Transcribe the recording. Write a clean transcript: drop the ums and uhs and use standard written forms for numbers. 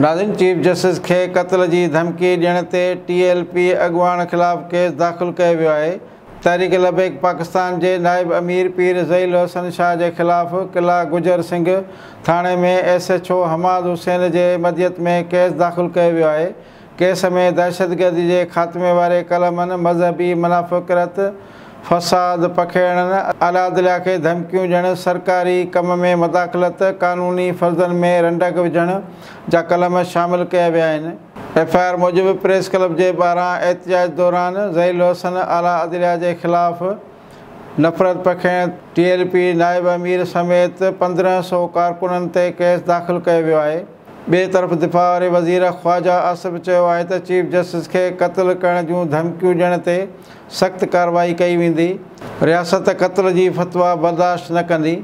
नाज़रीन, chief justice के क़त्ल की धमकी ॾियण ते TLP अॻुवाण ख़िलाफ़ केस दाख़िल कयो वियो आहे। तहरीक लबैक पाकिस्तान के नायब अमीर पीर ज़हील हसन शाह के ख़िलाफ़ किला गुजर सिंह थाने में SHO हमाद हुसैन के मदियत में केस दाख़िल कयो वियो आहे। केस में दहशतगर्दी के ख़ात्मे वारे कलमन, मज़हबी मुनाफ़िक़त, फ़साद पखेड़न, अलादिला के धमकियों ॾियण, सरकारी कम में मदाख़लत, कानूनी फ़र्ज़न में रंडक विझण जा कलम शामिल कया विया आहिनि। FIR मूजिब प्रेस क्लब के 12 एहतजाज दौरान ज़हील हसन आला अदलिया के ख़िलाफ़ नफ़रत पखेड़ण TLP नायब अमीर समेत 1500 कारकुनन ते केस दाख़िल कयो वियो आहे। बे तरफ़ दिफ़ा वारे वज़ीर ख्वाजा आसिफ चयो आहे त चीफ जस्टिस के क़त्ल करण जूं धमकियूं ॾियण ते सख़्त कार्रवाई कई वेंदी। रियासत क़त्ल जी फ़तवा बर्दाश्त न कंदी।